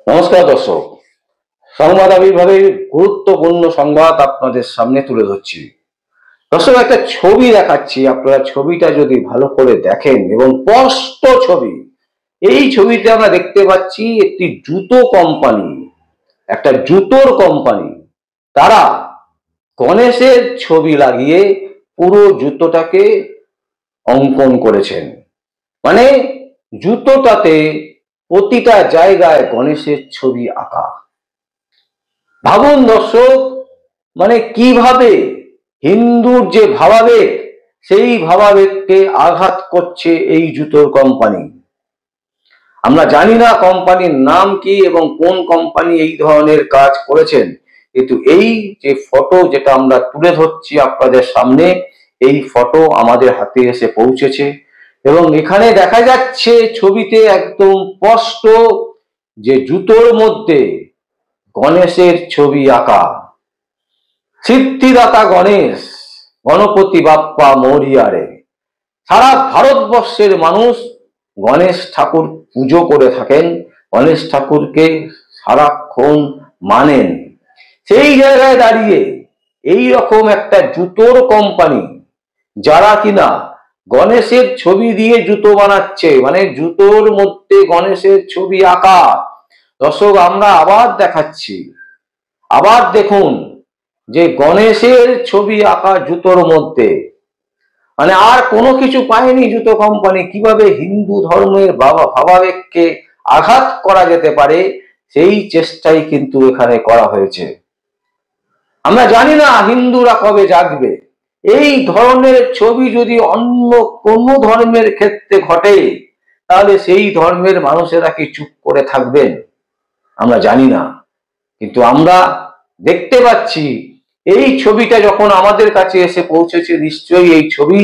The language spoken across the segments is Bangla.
নমস্কার দর্শক, সংবাদ আবির্ভাবে গুরুত্বপূর্ণ সংবাদ আপনাদের সামনে তুলে ধরছি। দর্শক, একটা ছবি দেখাচ্ছি, আপনারা ছবিটা যদি ভালো করে দেখেন এবং স্পষ্ট ছবি, এই ছবিতে আমরা দেখতে পাচ্ছি একটি জুতো কোম্পানি, একটা জুতোর কোম্পানি, তারা গণেশের ছবি লাগিয়ে পুরো জুতোটাকে অঙ্কন করেছেন। মানে জুতোটাতে প্রতিটা জায়গায় গণেশের ছবি আঁকা। ভাবুন দর্শক, মানে কিভাবে হিন্দুর যে ভাবাবেগ, সেই ভাবাবেগকে আঘাত করছে এই জুতোর কোম্পানি। আমরা জানি না কোম্পানির নাম কি এবং কোন কোম্পানি এই ধরনের কাজ করেছেন, কিন্তু এই যে ফটো যেটা আমরা তুলে ধরছি আপনাদের সামনে, এই ফটো আমাদের হাতে এসে পৌঁছেছে এবং এখানে দেখা যাচ্ছে ছবিতে একদম স্পষ্ট যে জুতোর মধ্যে গণেশের ছবি আঁকা। সিদ্ধিদাতা গণেশ, গণপতি বাপ্পা মরিয়ারে। সারা ভারতবর্ষের মানুষ গণেশ ঠাকুর পুজো করে থাকেন, গণেশ ঠাকুরকে সারাক্ষণ মানেন। সেই জায়গায় দাঁড়িয়ে এই রকম একটা জুতোর কোম্পানি, যারা কিনা গণেশের ছবি দিয়ে জুতো বানাচ্ছে, মানে জুতোর মধ্যে গণেশের ছবি আঁকা। দর্শক, আমরা আবার দেখাচ্ছি, আবার দেখুন যে গণেশের ছবি আঁকা জুতোর মধ্যে, মানে আর কোনো কিছু পায়নি জুতো কোম্পানি। কিভাবে হিন্দু ধর্মের ভাবাবেগকে আঘাত করা যেতে পারে, সেই চেষ্টাই কিন্তু এখানে করা হয়েছে। আমরা জানি না হিন্দুরা কবে জাগবে। এই ধরনের ছবি যদি অন্য কোনো ধর্মের ক্ষেত্রে ঘটে, তাহলে সেই ধর্মের মানুষেরা কি চুপ করে থাকবেন? আমরা জানি না, কিন্তু আমরা দেখতে পাচ্ছি এই ছবিটা যখন আমাদের কাছে এসে পৌঁছেছে, নিশ্চয়ই এই ছবি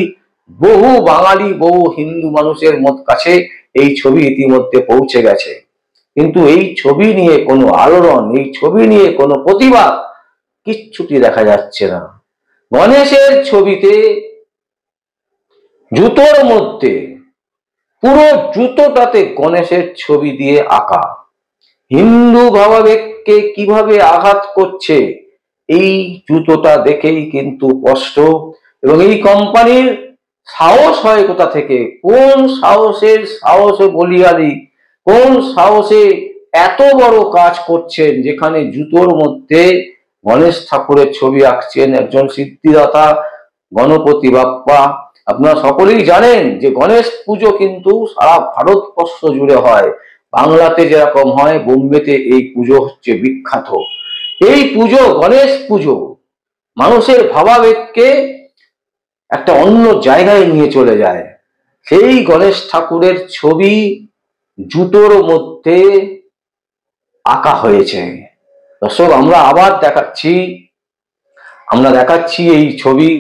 বহু বাঙালি, বহু হিন্দু মানুষের কাছে এই ছবি ইতিমধ্যে পৌঁছে গেছে। কিন্তু এই ছবি নিয়ে কোনো আলোড়ন, এই ছবি নিয়ে কোনো প্রতিবাদ কিচ্ছুটি দেখা যাচ্ছে না। গণেশের ছবিতে জুতোর মধ্যে পুরো জুতোটাতে গণেশের ছবি দিয়ে আঁকা। হিন্দু ভাবাবেগকে কিভাবে আঘাত করছে এই জুতোটা দেখেই কিন্তু স্পষ্ট। এবং এই কোম্পানির সাহস হয় কোথা থেকে? কোন সাহসে বলিয়ালি, কোন সাহসে এত বড় কাজ করছেন, যেখানে জুতোর মধ্যে গণেশ ঠাকুরের ছবি আঁকছেন একজন সিদ্ধিদাতা গণপতি বাপ্পা। আপনারা সকলেই জানেন যে গণেশ পুজো কিন্তু সারা ভারতবর্ষ জুড়ে হয়। বাংলাতে যেরকম হয়, বোম্বেতে এই পুজো হচ্ছে বিখ্যাত। এই পুজো, গণেশ পুজো, মানুষের ভাবাবেগকে একটা অন্য জায়গায় নিয়ে চলে যায়। সেই গণেশ ঠাকুরের ছবি জুতোর মধ্যে আঁকা হয়েছে। দর্শক, আমরা আবার দেখাচ্ছি এই ছবি,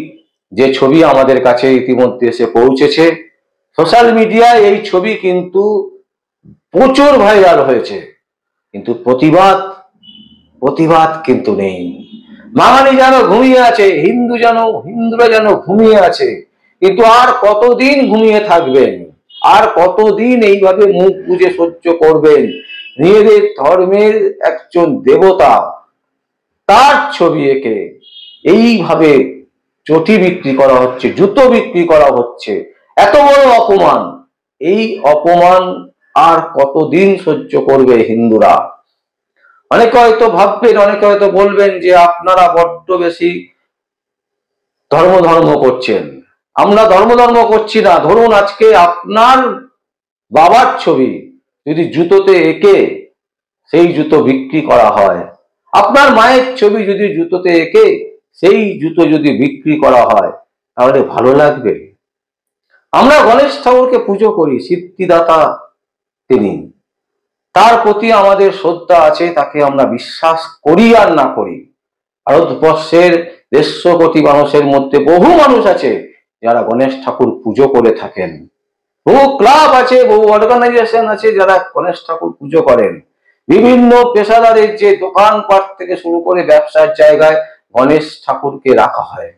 যে ছবি আমাদের কাছে ইতিমধ্যে এসে পৌঁছেছে। সোশ্যাল মিডিয়ায় এই ছবি কিন্তু প্রচুর ভাইরাল হয়েছে, কিন্তু প্রতিবাদ কিন্তু নেই। বাঙালি যেন ঘুমিয়ে আছে, হিন্দুরা যেন ঘুমিয়ে আছে। কিন্তু আর কতদিন ঘুমিয়ে থাকবেন? আর কতদিন এইভাবে মুখ বুজে সহ্য করবেন? নিজেদের ধর্মের একজন দেবতা, তার ছবি এঁকে এইভাবে চটি বিক্রি করা হচ্ছে, জুতো বিক্রি করা হচ্ছে। এত বড় অপমান, এই অপমান আর কতদিন সহ্য করবে হিন্দুরা? অনেকে হয়তো ভাববেন, অনেকে হয়তো বলবেন যে আপনারা বড্ড বেশি ধর্ম করছেন। আমরা ধর্ম করছি না। ধরুন, আজকে আপনার বাবার ছবি যদি জুতোতে এঁকে সেই জুতো বিক্রি করা হয়, আপনার মায়ের ছবি যদি জুতোতে এঁকে সেই জুতো যদি বিক্রি করা হয়, তাহলে ভালো লাগবে? আমরা গণেশ ঠাকুরকে পুজো করি, সিদ্ধিদাতা তিনি, তার প্রতি আমাদের শ্রদ্ধা আছে, তাকে আমরা বিশ্বাস করি আর না করি। ভারতবর্ষের 150 কোটি মানুষের মধ্যে বহু মানুষ আছে যারা গণেশ ঠাকুর পুজো করে থাকেন। বহু ক্লাব আছে, বহু অর্গানাইজেশন আছে যারা গণেশ ঠাকুর পুজো করেন। বিভিন্ন পেশাদারের যে দোকানপাট থেকে শুরু করে ব্যবসার জায়গায় গণেশ ঠাকুরকে রাখা হয়।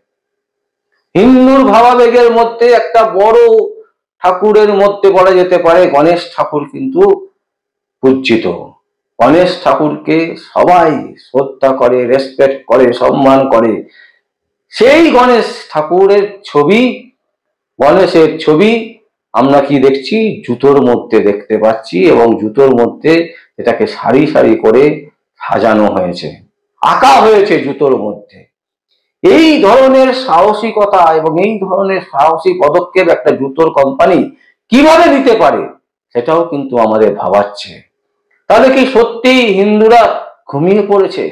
হিন্দুর ভাবাবেগের মধ্যে একটা বড় ঠাকুরের মধ্যে বলা যেতে পারে গণেশ ঠাকুর কিন্তু পূজিত। গণেশ ঠাকুরকে সবাই শ্রদ্ধা করে, রেসপেক্ট করে, সম্মান করে। সেই গণেশ ঠাকুরের ছবি, গণেশের ছবি আমরা কি দেখছি? জুতোর মধ্যে দেখতে পাচ্ছি, এবং জুতোর মধ্যে এটাকে সারি সারি করে সাজানো হয়েছে, আঁকা হয়েছে জুতোর মধ্যে। এই ধরনের সাহসিকতা এবং এই ধরনের সাহসী পদক্ষেপ একটা জুতোর কোম্পানি কিভাবে নিতে পারে, সেটাও কিন্তু আমাদের ভাবাচ্ছে। তাহলে কি সত্যি হিন্দুরা ঘুমিয়ে পড়েছে?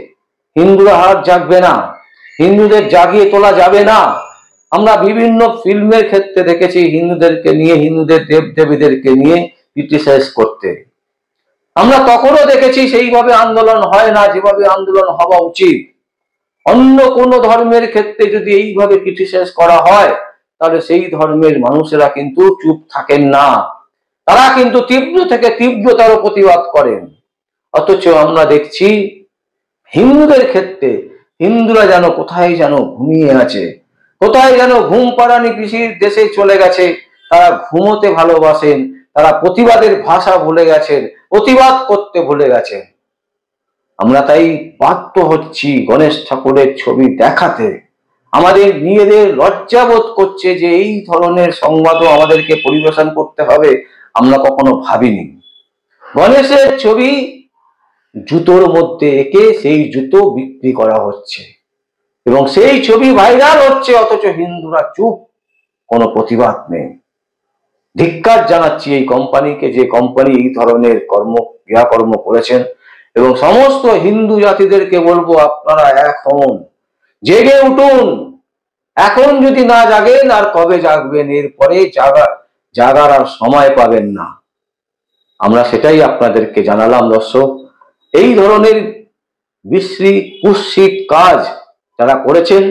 হিন্দুরা আর জাগবে না? হিন্দুদের জাগিয়ে তোলা যাবে না? আমরা বিভিন্ন ফিল্মের ক্ষেত্রে দেখেছি হিন্দুদেরকে নিয়ে, হিন্দুদের দেব দেবীদেরকে নিয়ে ক্রিটিসাইজ করতে। আমরা তখনও দেখেছি সেইভাবে আন্দোলন হয় না যেভাবে আন্দোলন হওয়া উচিত। অন্য কোনো ধর্মের ক্ষেত্রে যদি এইভাবে ক্রিটিসাইজ করা হয়, তাহলে সেই ধর্মের মানুষেরা কিন্তু চুপ থাকেন না, তারা কিন্তু তীব্র থেকে তীব্রতর প্রতিবাদ করেন। অথচ আমরা দেখছি হিন্দুদের ক্ষেত্রে হিন্দুরা যেন কোথায় যেন ঘুমিয়ে আছে, কোথায় যেন ঘুম পাড়ানি পিসির দেশে চলে গেছে। তারা ঘুমোতে ভালোবাসেন, তারা প্রতিবাদের ভাষা ভুলে গেছেন, প্রতিবাদ করতে ভুলে গেছেন। আমরা তাই বাধ্য হচ্ছি গণেশ ঠাকুরের ছবি দেখাতে। আমাদের নিজেদের লজ্জাবোধ করছে যে এই ধরনের সংবাদও আমাদেরকে পরিবেশন করতে হবে, আমরা কখনো ভাবিনি। গণেশের ছবি জুতোর মধ্যে এঁকে সেই জুতো বিক্রি করা হচ্ছে, এবং সেই ছবি ভাইরাল হচ্ছে, অথচ হিন্দুরা চুপ, কোনো প্রতিবাদ নেই। ধিক্কার জানাচ্ছি এই কোম্পানিকে, যে কোম্পানি এই ধরনের ক্রিয়াকর্ম করেছেন। এবং সমস্ত হিন্দু জাতিদেরকে বলবো, আপনারা এক হন, জেগে উঠুন। এখন যদি না জাগেন আর কবে জাগবেন? এরপরে জাগার আর সময় পাবেন না। আমরা সেটাই আপনাদেরকে জানালাম। দর্শক, এই ধরনের বিশ্রী কুৎসিত কাজ যারা করেছেন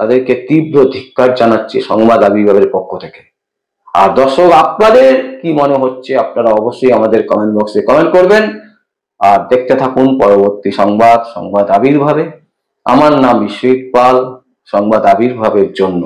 তাদেরকে তীব্র ধিক্কার জানাচ্ছি সংবাদ আবির্ভাবের পক্ষ থেকে। আর দর্শক, আপনাদের কি মনে হচ্ছে আপনারা অবশ্যই আমাদের কমেন্ট বক্সে কমেন্ট করবেন। আর দেখতে থাকুন পরবর্তী সংবাদ আবির্ভাবে। আমার নাম বিশ্বজিৎ পাল, সংবাদ আবির্ভাবের জন্য।